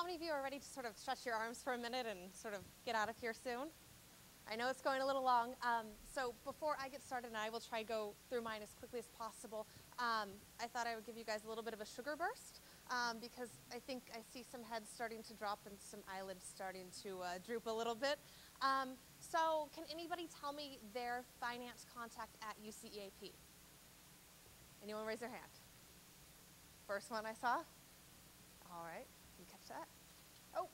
How many of you are ready to sort of stretch your arms for a minute and sort of get out of here soon? I know it's going a little long, so before I get started, and I will try to go through mine as quickly as possible, I thought I would give you guys a little bit of a sugar burst, because I think I see some heads starting to drop and some eyelids starting to droop a little bit. So can anybody tell me their finance contact at UCEAP? Anyone raise their hand? First one I saw? All right, you catch that? Oh,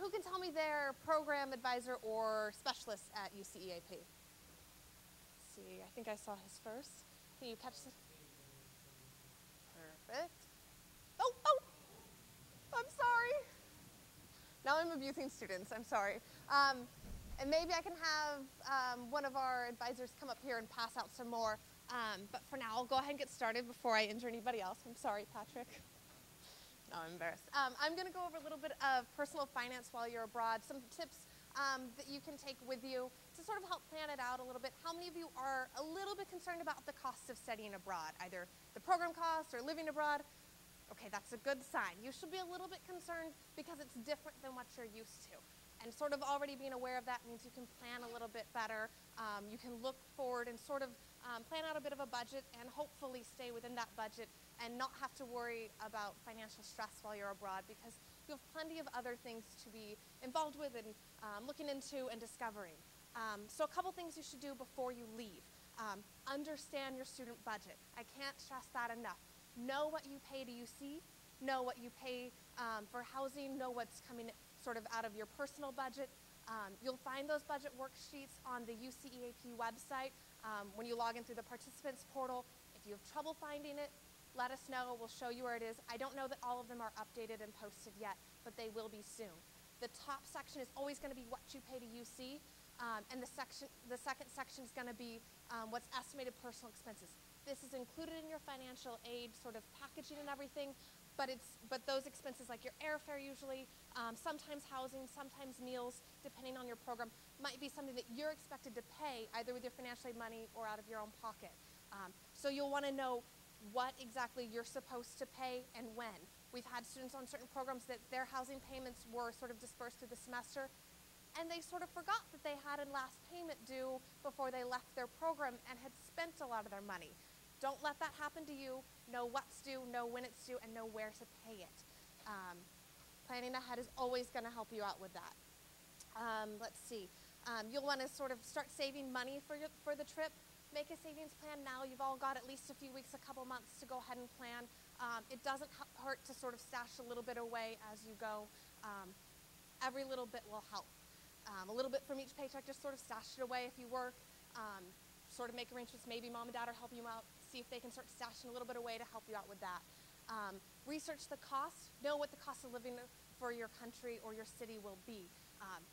who can tell me their program advisor or specialist at UCEAP? Let's see, I think I saw his first. Can you catch this? Perfect. Oh, I'm sorry. Now I'm abusing students, I'm sorry. And maybe I can have one of our advisors come up here and pass out some more. But for now, I'll go ahead and get started before I injure anybody else. I'm sorry, Patrick. No, I'm embarrassed. I'm going to go over a little bit of personal finance while you're abroad, some tips that you can take with you to sort of help plan it out a little bit. How many of you are a little bit concerned about the cost of studying abroad, either the program costs or living abroad? Okay, that's a good sign. You should be a little bit concerned because it's different than what you're used to. And sort of already being aware of that means you can plan a little bit better. You can look forward and sort of plan out a bit of a budget and hopefully stay within that budget and not have to worry about financial stress while you're abroad because you have plenty of other things to be involved with and looking into and discovering. So a couple things you should do before you leave. Understand your student budget. I can't stress that enough. Know what you pay to UC, know what you pay for housing, know what's coming sort of out of your personal budget. You'll find those budget worksheets on the UCEAP website when you log in through the participants portal. If you have trouble finding it, let us know. We'll show you where it is. I don't know that all of them are updated and posted yet, but they will be soon. The top section is always going to be what you pay to UC, and the second section is going to be what's estimated personal expenses. This is included in your financial aid sort of packaging and everything, but those expenses like your airfare usually, sometimes housing, sometimes meals, depending on your program, might be something that you're expected to pay either with your financial aid money or out of your own pocket. So you'll want to know what exactly you're supposed to pay and when. We've had students on certain programs that their housing payments were sort of dispersed through the semester, and they sort of forgot that they had a last payment due before they left their program and had spent a lot of their money. Don't let that happen to you. Know what's due, know when it's due, and know where to pay it. Planning ahead is always going to help you out with that. Let's see. You'll want to sort of start saving money for the trip. Make a savings plan now. You've all got at least a few weeks, a couple months to go ahead and plan. It doesn't hurt to sort of stash a little bit away as you go. Every little bit will help. A little bit from each paycheck, just sort of stash it away if you work. Sort of make arrangements. Maybe mom and dad are helping you out. See if they can start stashing a little bit away to help you out with that. Research the cost. Know what the cost of living for your country or your city will be.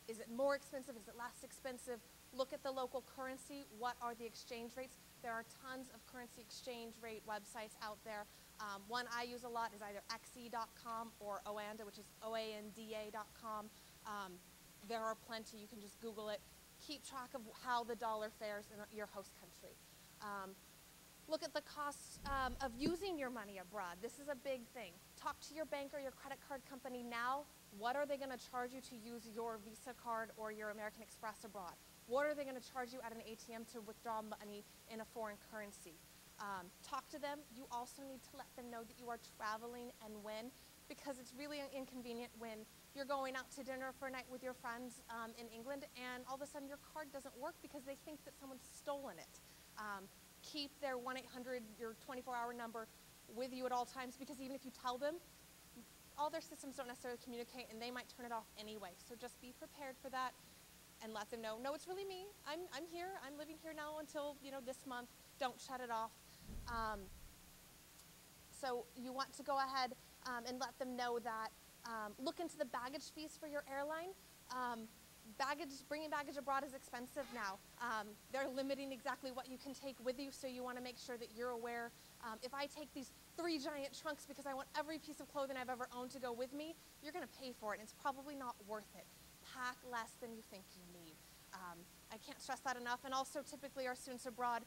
Is it more expensive? Is it less expensive? Look at the local currency. What are the exchange rates? There are tons of currency exchange rate websites out there. One I use a lot is either xe.com or Oanda, which is oanda.com. There are plenty. You can just Google it. Keep track of how the dollar fares in your host country. Look at the costs of using your money abroad. This is a big thing. Talk to your bank or your credit card company now. What are they going to charge you to use your Visa card or your American Express abroad? What are they going to charge you at an ATM to withdraw money in a foreign currency? Talk to them. You also need to let them know that you are traveling and when, because it's really inconvenient when you're going out to dinner for a night with your friends in England and all of a sudden your card doesn't work because they think that someone's stolen it. Keep their 1-800, your 24-hour number with you at all times, because even if you tell them, all their systems don't necessarily communicate and they might turn it off anyway. So just be prepared for that and let them know, no, it's really me. I'm here. I'm living here now until this month. Don't shut it off. So you want to go ahead and let them know that. Look into the baggage fees for your airline. Bringing baggage abroad is expensive now. They're limiting exactly what you can take with you, so you want to make sure that you're aware. If I take these 3 giant trunks because I want every piece of clothing I've ever owned to go with me, you're going to pay for it, and it's probably not worth it. Pack less than you think you need. I can't stress that enough. And also, typically, our students abroad,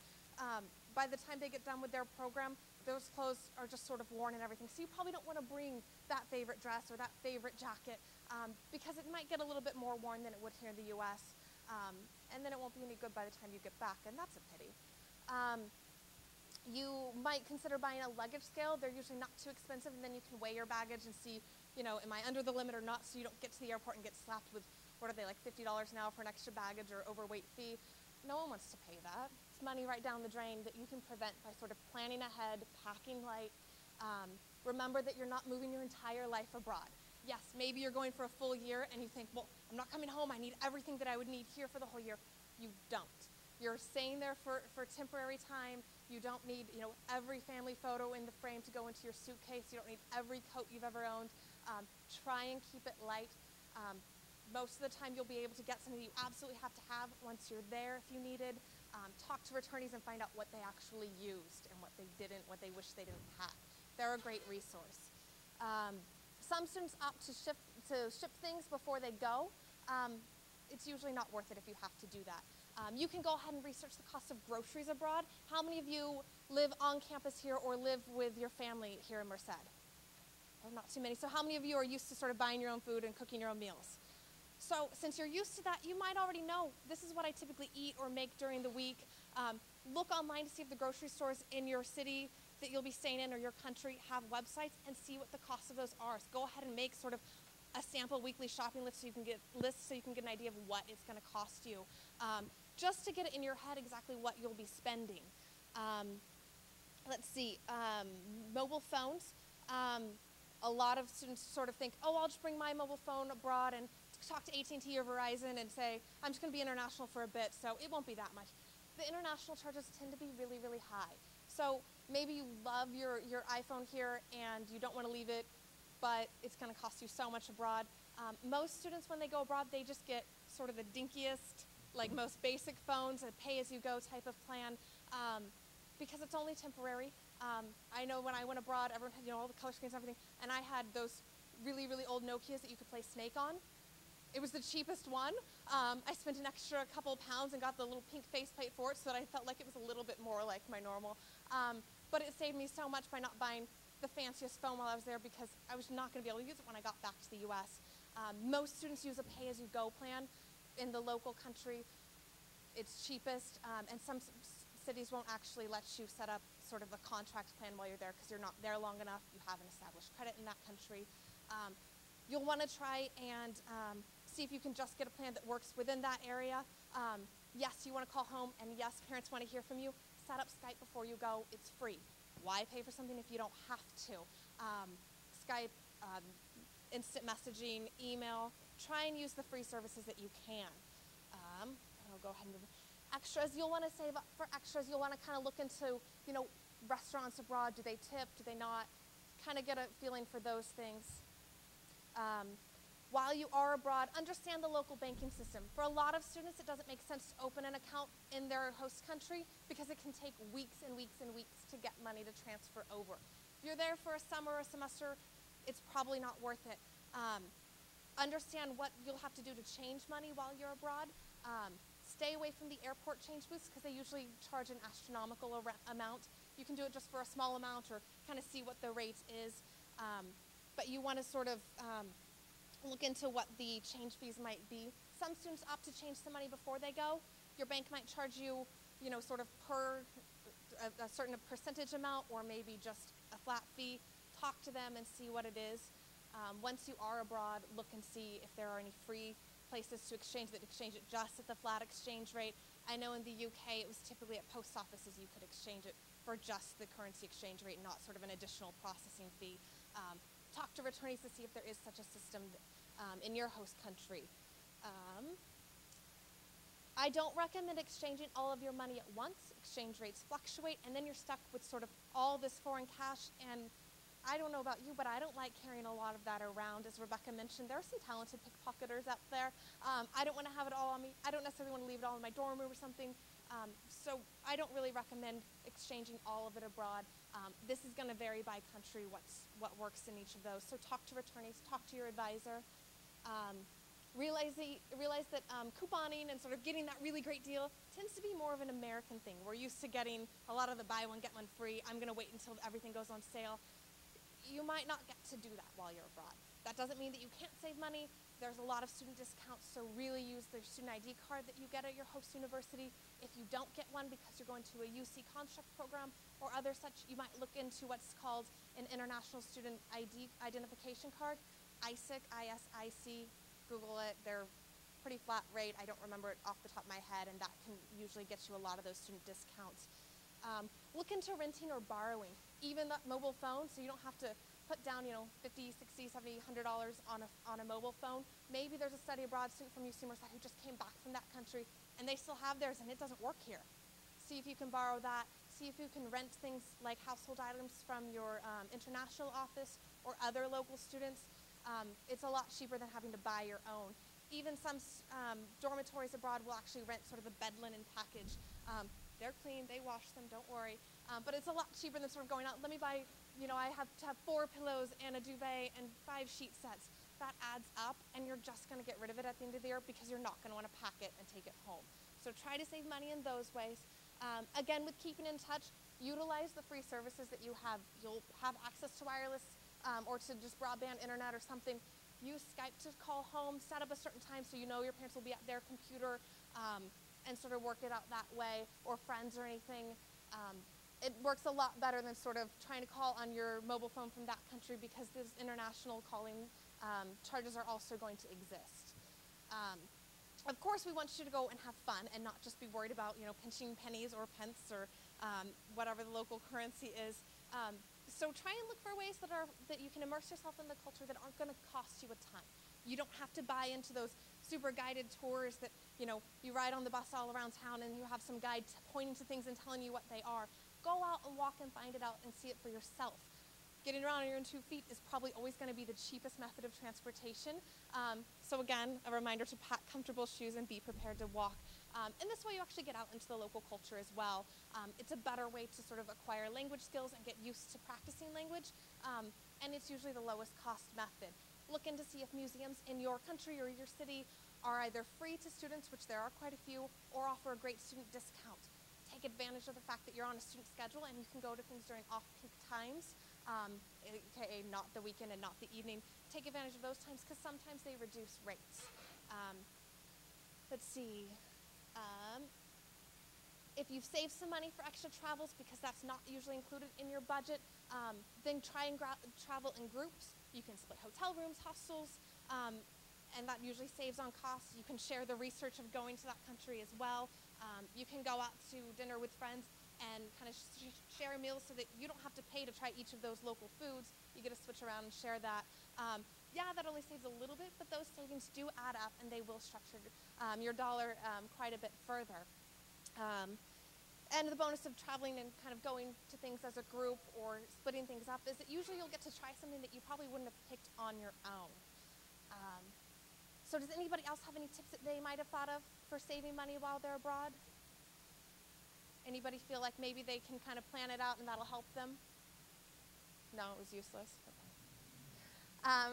by the time they get done with their program, those clothes are just sort of worn and everything. So you probably don't want to bring that favorite dress or that favorite jacket because it might get a little bit more worn than it would here in the US. And then it won't be any good by the time you get back, and that's a pity. You might consider buying a luggage scale. They're usually not too expensive, and then you can weigh your baggage and see, am I under the limit or not, so you don't get to the airport and get slapped with, what are they, like $50 now for an extra baggage or overweight fee. No one wants to pay that. It's money right down the drain that you can prevent by sort of planning ahead, packing light. Remember that you're not moving your entire life abroad. Yes, maybe you're going for a full year and you think, well, I'm not coming home. I need everything that I would need here for the whole year. You don't. You're staying there for temporary time. You don't need, every family photo in the frame to go into your suitcase. You don't need every coat you've ever owned. Try and keep it light. Most of the time you'll be able to get something you absolutely have to have once you're there if you needed. Talk to returnees and find out what they actually used and what they didn't, what they wish they didn't have. They're a great resource. Some students opt to ship things before they go. It's usually not worth it if you have to do that. You can go ahead and research the cost of groceries abroad. How many of you live on campus here or live with your family here in Merced? Oh, not too many. So how many of you are used to sort of buying your own food and cooking your own meals? So since you're used to that, you might already know this is what I typically eat or make during the week. Look online to see if the grocery stores in your city that you'll be staying in or your country have websites and see what the cost of those are. So go ahead and make sort of a sample weekly shopping list so you can get an idea of what it's going to cost you. Just to get it in your head exactly what you'll be spending. Let's see, mobile phones. A lot of students sort of think, oh, I'll just bring my mobile phone abroad and talk to AT&T or Verizon and say, I'm just going to be international for a bit, so it won't be that much. The international charges tend to be really, really high. So maybe you love your iPhone here and you don't want to leave it, but it's going to cost you so much abroad. Most students, when they go abroad, they just get sort of the dinkiest, like most basic phones, a pay-as-you-go type of plan, because it's only temporary. I know when I went abroad, everyone had all the color screens and everything, and I had those really, really old Nokias that you could play Snake on. It was the cheapest one. I spent an extra couple of pounds and got the little pink faceplate for it so that I felt like it was a little bit more like my normal. But it saved me so much by not buying the fanciest phone while I was there because I was not going to be able to use it when I got back to the US. Most students use a pay-as-you-go plan in the local country. It's cheapest, and some cities won't actually let you set up sort of a contract plan while you're there because you're not there long enough. You haven't established credit in that country. You'll want to try and see if you can just get a plan that works within that area. Yes, you want to call home, and yes, parents want to hear from you. Set up Skype before you go. It's free. Why pay for something if you don't have to? Skype, instant messaging, email. Try and use the free services that you can. I'll go ahead and move. Extras, you'll want to save up for extras. You'll want to kind of look into, restaurants abroad. Do they tip? Do they not? Kind of get a feeling for those things. While you are abroad, understand the local banking system. For a lot of students, it doesn't make sense to open an account in their host country because it can take weeks and weeks and weeks to get money to transfer over. If you're there for a summer or a semester, it's probably not worth it. Understand what you'll have to do to change money while you're abroad. Stay away from the airport change booths because they usually charge an astronomical amount. You can do it just for a small amount or kind of see what the rate is. But you want to sort of look into what the change fees might be. Some students opt to change some money before they go. Your bank might charge you, sort of per a certain percentage amount or maybe just a flat fee. Talk to them and see what it is. Once you are abroad, look and see if there are any free places to exchange it just at the flat exchange rate. I know in the UK it was typically at post offices you could exchange it for just the currency exchange rate, not sort of an additional processing fee. Talk to returnees to see if there is such a system in your host country. I don't recommend exchanging all of your money at once. Exchange rates fluctuate, and then you're stuck with sort of all this foreign cash. And I don't know about you, but I don't like carrying a lot of that around. As Rebecca mentioned, there are some talented pickpocketers out there. I don't want to have it all on me. I don't necessarily want to leave it all in my dorm room or something. So I don't really recommend exchanging all of it abroad. This is going to vary by country what works in each of those. So talk to returnees, talk to your advisor. Realize that couponing and sort of getting that really great deal tends to be more of an American thing. We're used to getting a lot of the buy one, get one free. I'm going to wait until everything goes on sale. You might not get to do that while you're abroad. That doesn't mean that you can't save money. There's a lot of student discounts, so really use the student ID card that you get at your host university. If you don't get one because you're going to a UC construct program or other such, you might look into what's called an International Student ID identification card, ISIC, ISIC. Google it. They're pretty flat rate. I don't remember it off the top of my head, and that can usually get you a lot of those student discounts. Look into renting or borrowing, even that mobile phone, so you don't have to put down, $50, $60, $70, $100 on a mobile phone. Maybe there's a study abroad student from UC Merced who just came back from that country and they still have theirs and it doesn't work here. See if you can borrow that. See if you can rent things like household items from your international office or other local students. It's a lot cheaper than having to buy your own. Even some dormitories abroad will actually rent sort of the bed linen package. They're clean, they wash them, don't worry. But it's a lot cheaper than sort of going out, let me buy, I have to have 4 pillows and a duvet and 5 sheet sets. That adds up, and you're just gonna get rid of it at the end of the year because you're not gonna wanna pack it and take it home. So try to save money in those ways. Again, with keeping in touch, utilize the free services that you have. You'll have access to wireless or to just broadband internet or something. Use Skype to call home, set up a certain time so you know your parents will be at their computer and sort of work it out that way, or friends or anything. It works a lot better than sort of trying to call on your mobile phone from that country because those international calling charges are also going to exist. Of course, we want you to go and have fun and not just be worried about, pinching pennies or pence or whatever the local currency is. So try and look for ways that you can immerse yourself in the culture that aren't going to cost you a ton. You don't have to buy into those super guided tours that, you ride on the bus all around town and you have some guide pointing to things and telling you what they are. Go out and walk and find it out and see it for yourself. Getting around on your own 2 feet is probably always going to be the cheapest method of transportation. So again, a reminder to pack comfortable shoes and be prepared to walk. And this way you actually get out into the local culture as well. It's a better way to sort of acquire language skills and get used to practicing language. And it's usually the lowest cost method. Look in to see if museums in your country or your city are either free to students, which there are quite a few, or offer a great student discount. Take advantage of the fact that you're on a student schedule and you can go to things during off-peak times, aka not the weekend and not the evening. Take advantage of those times because sometimes they reduce rates. Let's see. If you've saved some money for extra travels because that's not usually included in your budget, then try and travel in groups. You can split hotel rooms, hostels, and that usually saves on costs. You can share the research of going to that country as well. You can go out to dinner with friends and kind of share meals so that you don't have to pay to try each of those local foods. You get to switch around and share that. Yeah, that only saves a little bit, but those savings do add up and they will structure your dollar quite a bit further. And the bonus of traveling and kind of going to things as a group or splitting things up is that usually you'll get to try something that you probably wouldn't have picked on your own. So does anybody else have any tips that they might have thought of for saving money while they're abroad? Anybody feel like maybe they can kind of plan it out and that'll help them? No, it was useless. Okay.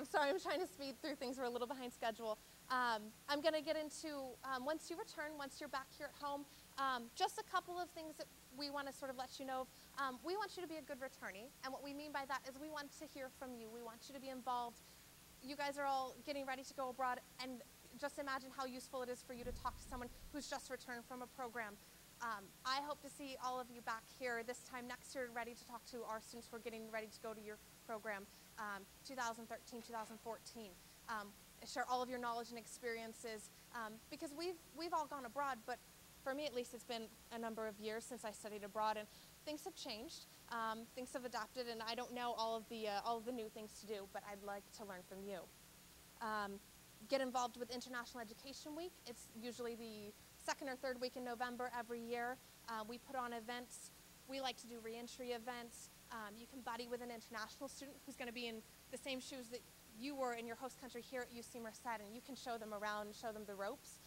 Sorry, I'm trying to speed through things. We're a little behind schedule. I'm going to get into, once you return, once you're back here at home, just a couple of things that we want to sort of let you know. We want you to be a good returnee, and what we mean by that is we want to hear from you. We want you to be involved. You guys are all getting ready to go abroad, and just imagine how useful it is for you to talk to someone who's just returned from a program. I hope to see all of you back here this time next year ready to talk to our students who are getting ready to go to your program, 2013, 2014. Share all of your knowledge and experiences, because we've all gone abroad, but for me at least it's been a number of years since I studied abroad, and things have changed, things have adapted, and I don't know all of the new things to do, but I'd like to learn from you. Get involved with International Education Week. It's usually the second or third week in November every year. We put on events. We like to do reentry events. You can buddy with an international student who's going to be in the same shoes that you were in your host country here at UC Merced, and you can show them around, show them the ropes.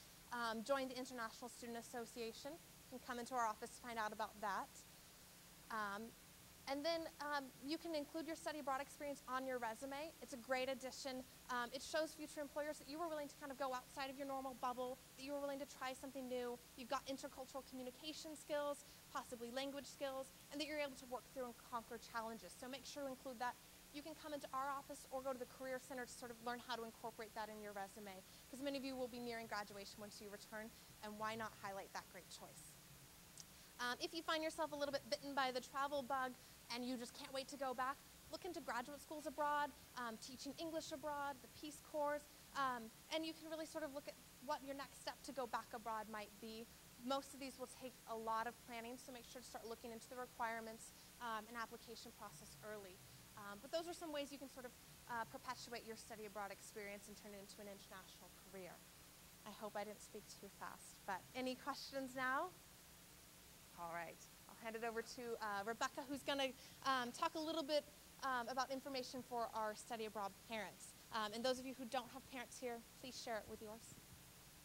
Join the International Student Association. You can come into our office to find out about that. And then you can include your study abroad experience on your resume. It's a great addition. It shows future employers that you were willing to kind of go outside of your normal bubble, that you were willing to try something new. You've got intercultural communication skills, possibly language skills, and that you're able to work through and conquer challenges. So make sure to include that. You can come into our office or go to the Career Center to sort of learn how to incorporate that in your resume, because many of you will be nearing graduation once you return, and why not highlight that great choice? If you find yourself a little bit bitten by the travel bug and you just can't wait to go back, look into graduate schools abroad, teaching English abroad, the Peace Corps, and you can really sort of look at what your next step to go back abroad might be. Most of these will take a lot of planning, so make sure to start looking into the requirements and application process early. But those are some ways you can sort of perpetuate your study abroad experience and turn it into an international career. I hope I didn't speak too fast, but any questions now? All right, I'll hand it over to Rebecca, who's going to talk a little bit about information for our study abroad parents. And those of you who don't have parents here, please share it with yours.